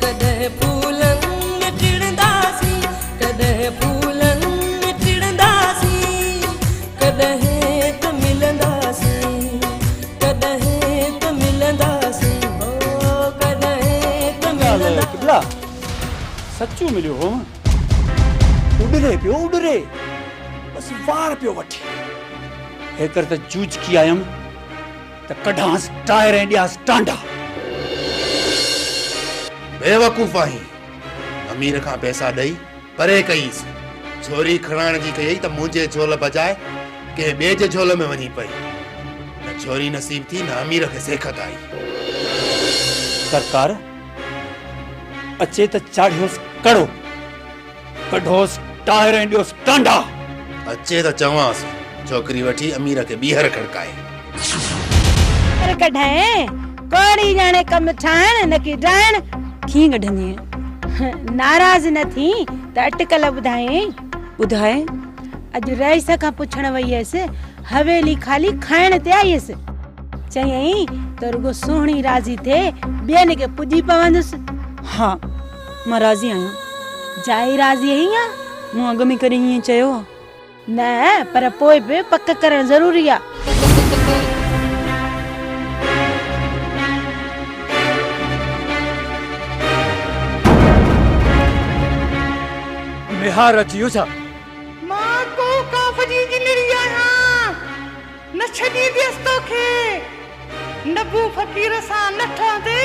कॾहिं फूलनि में टिड़ंदासीं, कॾहिं फूलनि में टिड़ंदासीं, कॾहिं त मिलंदासीं, कॾहिं त मिलंदासीं, हो कॾहिं त मिलंदासीं। सच्चो मिलियो हो, उडरे पियो उडरे, बस वार पियो वठी। हेकर त जूझ की आयम त कढांस टायर ऐं ॾियास टांडा। बेवकूफ़ आहीं, अमीर खां पैसा ॾेई परे कईस। छोरी खणाइण जी कई त मुंहिंजे झोल बजाए कंहिं ॿिए जे झोल में वञी पई। न छोरी नसीब थी, न अमीर खे सेखत आई। सरकार अचे त चाढ़ियोस कड़ो, कढोस टायर ऐं ॾियोस टांडा। अचे त चवांस छोकरी वठी अमीर खे ॿीहर खड़काए। अरे कढाए कोड़ी जाने कम ठाण न की डाण। कीअं कढंदी? नाराज न थी त अटकल ॿुधाए। ॿुधाए? अॼु रईस खां पुछण वई हुयसि, हवेली खाली खाइण ते आई हुयसि। चयईं त रुगो सुहिणी राज़ी थे, ॿियनि खे पुॼी पवंदुसि। हा, मां राज़ी आहियां। जाई राज़ी आहीं या? मूं अॻ में करे हीअं चयो आहे न, पर पोइ बि पक करणु ज़रूरी आहे। निहार अची वियो छा? मां को काफ जी जिनरी आहियां, न छॾींदसि तोखे। नबू फ़कीर सां नठा ते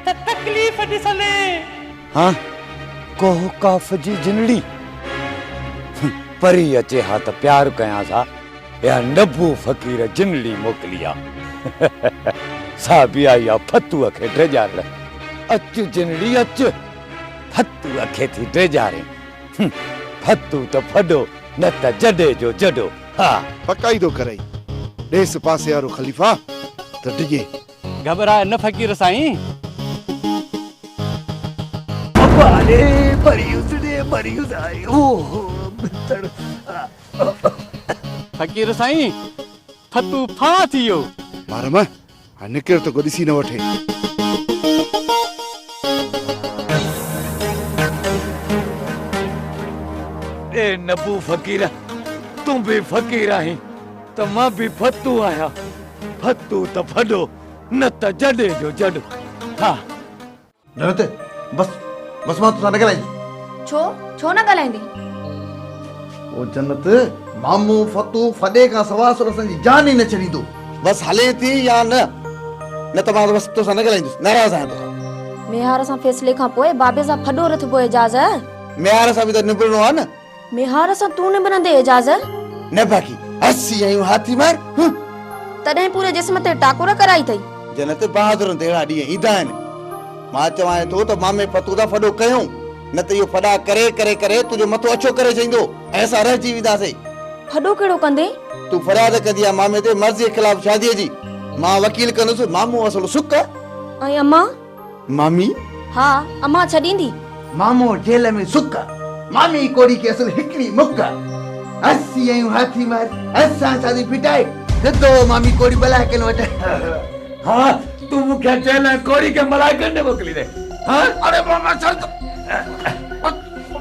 त तकलीफ़ ॾिसले। हाँ, को काफ जी जिनड़ी परी अचे हा त प्यार कयां सा, या नबू फ़कीर जिनड़ी मोकलिया। साबी आई आ फतूअ खे ड्रेजारे। अच जिनड़ी अच, फतूअ खे थी ड्रेजारे। फतू त फडो, न त जडे जो जडो। हा पकाई दो करई देस पासे वारो खलीफा त डिगे। घबराए न फ़कीर साईं। अरे मरियूस ने मरियूस आई। ओहो फ़कीर साईं, फतू फा थी वियो। मारम निकिर त को ॾिसी न वठे। ए नबू फ़कीर, तूं भी फ़कीर आहीं त मां भी फतू आहियां। फतू त फडो, न त जडे जो जडो। हा जन्नत, बस बस मां तोसां न ॻाल्हाईंदी। छो न ॻाल्हाईंदी? ओ जन्नत, मामू फतू फॾे खां सवा सुर असांजी जान ई न छॾींदो। बस हले थी या न त मां बस तोसां न ॻाल्हाईंदुसि। नाराज़ आहियां तोखां। मेहार सां फैसले खां पोइ बाबे सां फॾो रथबो एजाज़। मेहार सां बि त निबड़नो आहे न। मेहार सां तूं निबड़ंदे एजाज़? न बाकी हसी आयूं हाथी मार। तॾहिं पूरे जिस्म ते टाकुर कराई अथई। जन्नत, बहादुरनि ते अहिड़ा ॾींहं ईंदा आहिनि। मां चवां थो त मामे फतू दा फॾो कयूं, न त इहो फॾा करे करे करे तुंहिंजो मथो अछो करे चईंदो ऐं असां रहिजी वेंदासीं। फॾो कहिड़ो कंदे? तूं फरियाद कंदी आहे मामे ते मर्ज़ी जे ख़िलाफ़ शादीअ जी। मां वकील कंदुसि, मामू असुल सुक। ऐं अम्मा? मामी? हा, अम्मा छॾींदी। मामू जेल में सुक, मामी कोड़ी के असुल हिकड़ी मुक। हसी आयूं हाथी मार, असां शादी पिटाए सिधो मामी कोड़ी बलाए के वटे। हाँ, तू मुखे जेल कोड़ी के मलाइकन ने मोकली दे। हाँ, अरे मामा चल।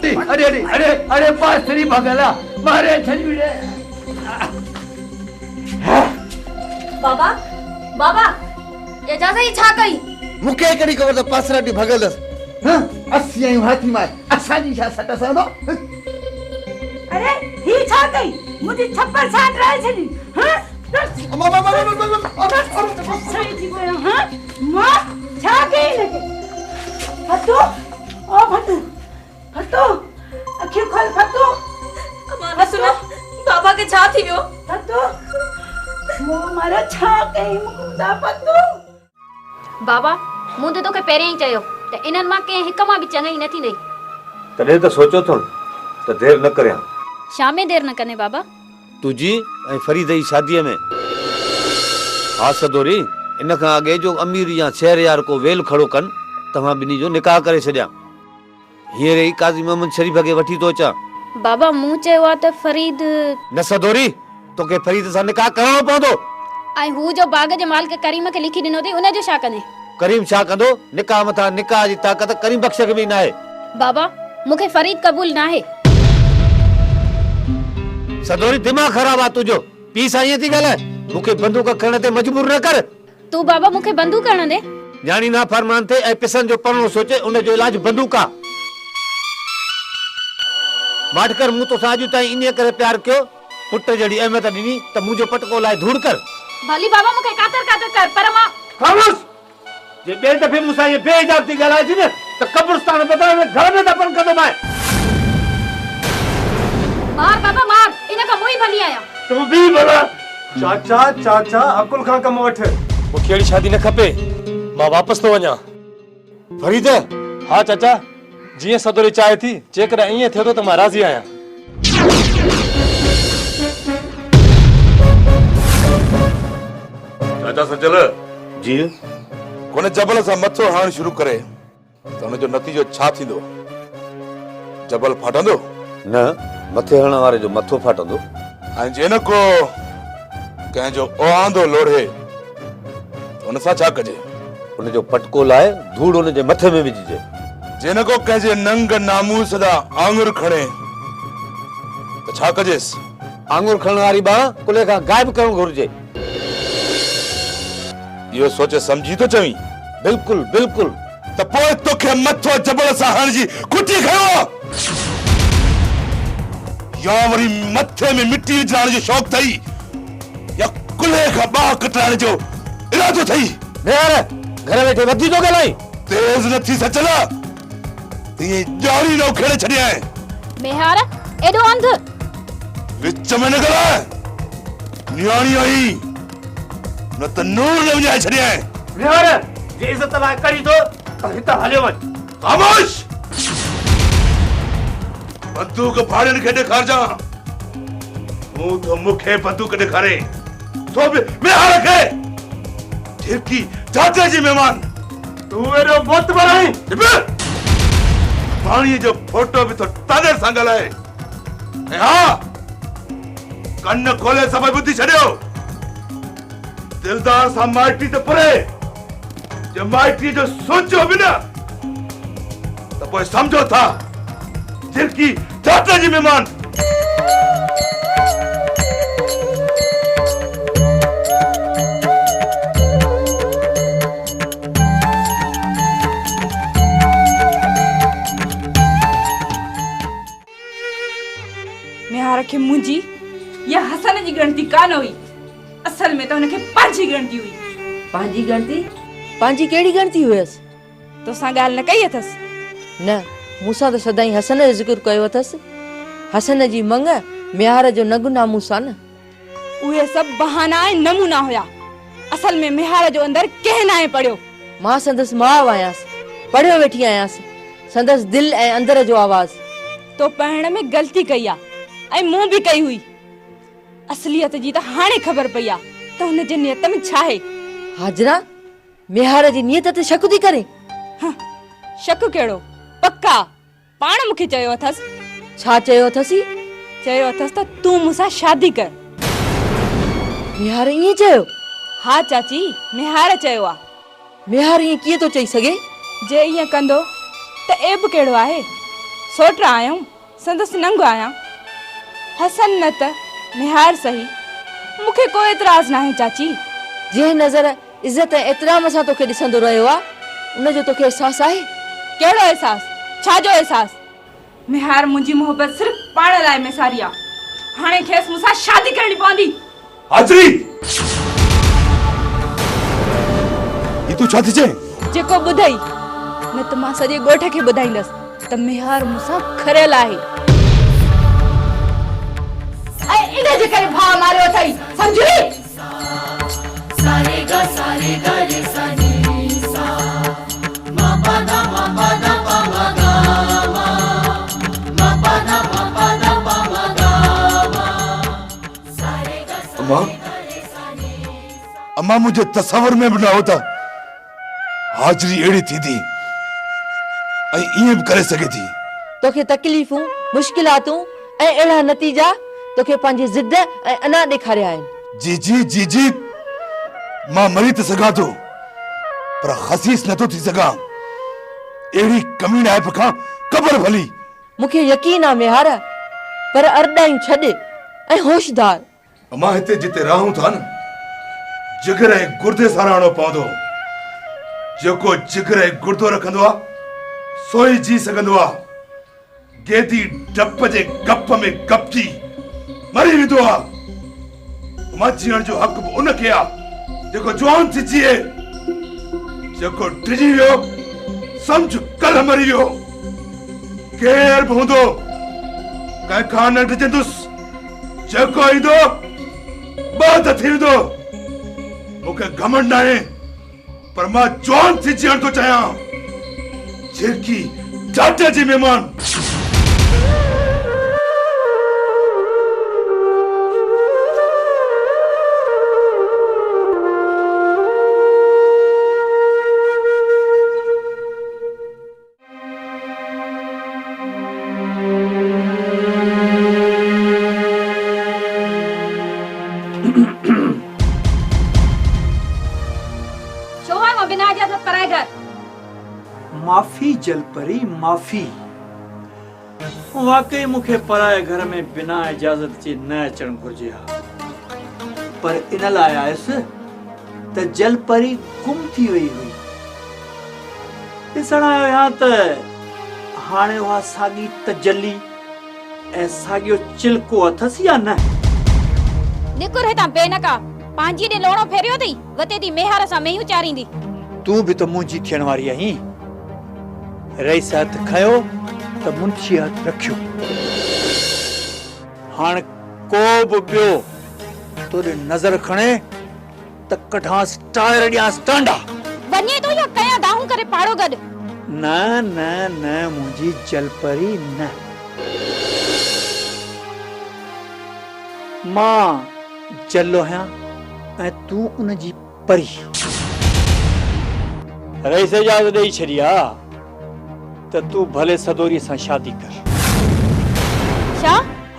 अरे अरे अरे अरे पासरी भगला मारे छड़ी दे। बाबा बाबा एजाज़ ही छा कई? मुखे कड़ी खबर त पासराटी भगलस। हां, हसी आयूं हाथी मार, असांजी छा सट साडो। अरे ही छा कई? मुझे छप्पर साट रहे छली। हां मां छा कई लगे? फतू, ओ फतू फतू अखियूं खोल फतू। अम्मा सुनो, बाबा के छा थी वियो? फतू मो मारा छा कई मुकुदा फतू। बाबा, मूं त तोखे पहिरियों ई चयो त इन्हनि मां कंहिं हिक मां बि चङी न थींदी। तॾहिं त सोचो थो त देर न करियां। शामे देर न कने बाबा। तुझी ऐं फरीद जी शादीअ में। हा सदोरी, इन खां अॻे जो अमीर या शहरयार को वेल खड़ो कनि, तव्हां ॿिन्ही जो निकाह करे छॾियां। हींअर ई काज़ी मोहम्मद शरीफ खे वठी थो अचां। बाबा, मूं चयो आहे त फरीद। न सदोरी, तोखे फरीद सां निकाह करणो पवंदो। ऐं हू जो बाग जे मालिक करीम खे लिखी ॾिनो अथई, उन जो छा कंदे? करीम छा कंदो? निकाह मथा निकाह जी ताक़त करीम बख्श खे बि न आहे। बाबा मूंखे फरीद क़बूल न आहे। सदोरी दिमाग़ ख़राब आहे तुंहिंजो। पीउ सां ईअं थी ॻाल्हाए? मूंखे बंदूक खणण ते मजबूर न कर। तू बाबा मूंखे बंदूक खणण दे। न्याणी ना फरमान थे ऐं पिसन जो परणो सोचे, उन जो इलाज बंदूक आहे। माटकर मूं तोसां अॼु ताईं इन करे प्यार कयो, पुट जहिड़ी अहमियत ॾिनी त मुंहिंजो पटको लाइ धूड़ कर। भली बाबा मूंखे कातर कातर कर, पर मां खामोश। जे ॿिए दफ़े मूंसां इहे बेहिजाब थी ॻाल्हाइजी न त कब्रिस्तान बदिरां में घर में दफ़न कंदो मां। मार बाबा मार, इन खां मुई भली आहियां। तूं बि भला। चाचा चाचा अकुल खां कम वठ। मूंखे अहिड़ी शादी न खपे, मां वापसि थो वञा। फरीद। हा चाचा, जीअं सदोरी चाहे थी, जेकॾहिं ईअं थियो त मां राज़ी आहियां। चाचा सचल जी कोने जबल सां मथो हाण शुरू करे त हुन जो नतीजो छा थींदो? जबल फाटंदो? न, मथे हणण वारे जो मथो फाटंदो। ऐं जे न को कंहिंजो ओहांदो लोढ़े त हुन सां छा कजे? हुन जो पटको लाए धूड़ हुन जे मथे में विझिजे। जे न को कंहिंजे नंग नामूस दा आंगुर खणे त छा कजेसि? आंगुर खणण वारी बाह कुले खां गायब करणु घुर्जे। इहो सोचे समझी तो चवी? बिल्कुल बिल्कुल। त पोइ तोखे मथो जबल सां हण जी खुटी खयो या वरी मथे में मिट्टी विझण जो शौक़ थई या कुले खां बाह कटाइण जो इरादो थई? यार घर वेठे वधी तो ॻाल्हाई। तेज न थी सचला तीअं ॼारी न खेड़े छॾिया आहे। मेहार एॾो अंध विच में न ॻाल्हाए। न्याणी आई न त नूर न विझाए छॾिया आहे। यार जे इज़त लाइ करी तो त हितां हलियो वञ। खामोश। बंदूक फाड़न खे ॾेखारजा। तूं तो मूंखे बंदूक ॾेखारे तो बि मेहार खे ठिरकी चाचे जी मेहमान। तूं एॾो बोत बनाई। पाणीअ जो फोटो बि तो ताने सां ॻाल्हाए। ऐं हा कन खोले सभई ॿुधी छॾियो। दिलदार सां माइटी त परे, जे माइटी जो सोचियो बि न त पोइ समझो था झिरकी चाचा जी मेहमान। मेहार खे मुंहिंजी या हसन जी गणती कान हुई, असल में तो हुनखे पंहिंजी गणती हुई। पंहिंजी गणती? पंहिंजी कहिड़ी गणती हुयसि? तोसां ॻाल्हि न कई अथसि? न, मूंसां त सदाईं हसन जो ज़िक्र कयो अथसि। हसन जी मंग मेहार जो नगु नामूस आहे न। उहे सभु बहाना ऐं नमूना हुया। असल में मेहार जो अंदर कंहिं नाहे पढ़ियो। मां संदसि माउ आहियांसि, पढ़ियो वेठी आहियांसि संदसि दिलि ऐं अंदर जो आवाज़। तो पढ़ण में ग़लती कई आहे ऐं मूं बि कई हुई। असलियत जी त हाणे ख़बर पई आहे त हुन जे नियत में छा आहे। हाजरा मेहार जी नियत ते शक थी करे? शक कहिड़ो, पक्का पाण मूंखे चयो अथसि। छा चयो अथसि? चयो अथसि त तूं मूंसां शादी कर। मेहार ईअं चयो? हा चाची, मेहार चयो आहे। मेहार ईअं कीअं थो चई सघे? जे ईअं कंदो त एब कहिड़ो आहे। सोट आहियूं, संदसि नंग आहियां। हसन न त मेहार सही, मूंखे कोई एतराज़ न आहे चाची। जंहिं नज़र इज़त ऐं एतराम सां तोखे ॾिसंदो रहियो आहे, उन जो तोखे एहसास आहे? कहिड़ो एहसास? छा जो एहसास? मेहार मुंहिंजी मोहबत सिर्फ़ पाण लाइ मेसारी आहे। हाणे खेसि मूंसां शादी करणी पवंदी। हाजरी ये तू छा थी चए? जेको ॿुधई न त मां सॼे ॻोठ खे ॿुधाईंदसि त मेहार मूंसां खरियल आहे ऐं इन जे करे भाउ मारियो अथई, सम्झी? सारे गा रे सा नी सा मा पा दा पा मा गा मा पा दा पा मा गा सारे गा अम्मा, अम्मा मुझे तस्वर में भी ना होता हाजरी एड़ी थी थी ऐं ईअं भी करे सके थी। तोखे तकलीफ़ूं, मुश्किलातूं ऐं अहिड़ा नतीजा तोखे पंहिंजी ज़िद ऐं अना ॾेखारिया आहिनि। जी जी जी जी मां मरी त सघां थो पर खसीस न तो थी सघां अहिड़ी कमीण आइप खां ख़बर भली मूंखे यकीन आहे मेहारा, पर अरॾायूं छॾ ऐं होशदार। अमां हिते जिते रहूं था न जिगर ऐं गुर्दे साराणो पवंदो। जेको जिगर ऐं गुर्दो रखंदो आहे सोई जी सघंदो आहे। गेदी डप जे गप में गपजी मरी वेंदो आहे। मां जीअण जो हक़ बि उनखे आहे जेको जवान थी जीए। जेको डिॼी वियो सम्झ कल्ह मरी वियो। केर बि हूंदो कंहिंखां न डिॼंदुसि। जेको ईंदो ॿ थी वेंदो। मूंखे घमंड आहे, पर मां जवान थी जीअण थो चाहियां। जेकी टाटा जी महिमान। बिना इजाजत पराए घर। माफ़ी जलपरी माफ़ी। वाकई मूंखे पराए घर में बिना इजाज़त जे न अचणु घुरिजे हा, पर इन लाइ आयसि त जलपरी गुम थी वई हुई। ॾिसण आयो आहियां त हाणे उहा साॻी तजली ऐं साॻियो चिल्को अथसि या न। निकुर हितां बेनका पंहिंजी ॾे लोणो फेरियो अथई, वते थी मेहार सां मेयूं चारींदी। तूं बि त मुंहिंजी थियण वारी आहीं। रईस हथ खयो त मुंशी हथ रखियो। हाणे को बि ॿियो तोरे नज़र खणे त कढांसि टायर ॾियांसि टांडा। वञे तो या कया दाहूं करे पाड़ो गॾु। न न न मुंहिंजी जलपरी न। मां जल्लो आहियां ऐं तूं उनजी परी। रईस इजाज़त ॾेई छॾी आहे त तूं भले सदोरी सां शादी कर। छा?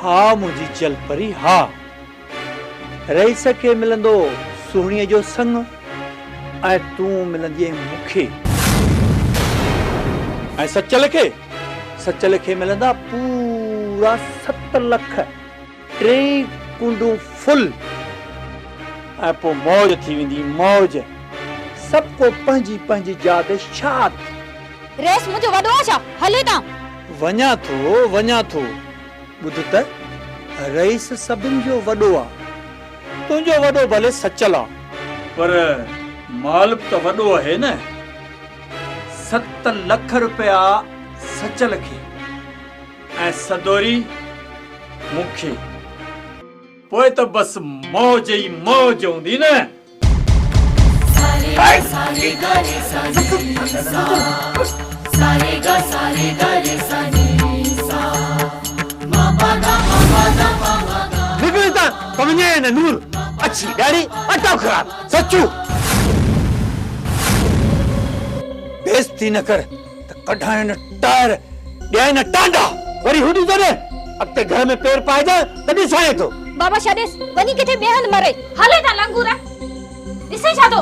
हा मुंहिंजी जलपरी हा। रईस खे मिलंदो सुहिणीअ जो संग ऐं तूं मिलंदीअ मूंखे। ऐं सचल खे मिलंदा पूरा 7 लख 3 कुंडूं फुल। ऐं पोइ मौज थी वेंदी मौज। सबको पंहिंजी पंहिंजी जात शाद। रेस मुंहिंजो वॾो आहे छा? हले ता वञा थो। ॿुध त रईस सभिनि जो वॾो आहे। तुंहिंजो वॾो भले सचल आहे, पर माल त वॾो आहे न। 7 लख रुपया सचल खे ऐं सदोरी मूंखे। पोइ त बस मौज ई मौज हूंदी न। नूर अच्छी डैडी अटा खराब सचू। बेइज्जती न कर त कढाए न टायर ॾियाए न टांडा। वरी हुडी तो ने अॻिते घर में पेर पाइजा त ॾिसाए थो। बाबा छॾेस, वञी किथे ॿिए हंधि मरे। हले ता लंगूरा ॾिसे छा तो।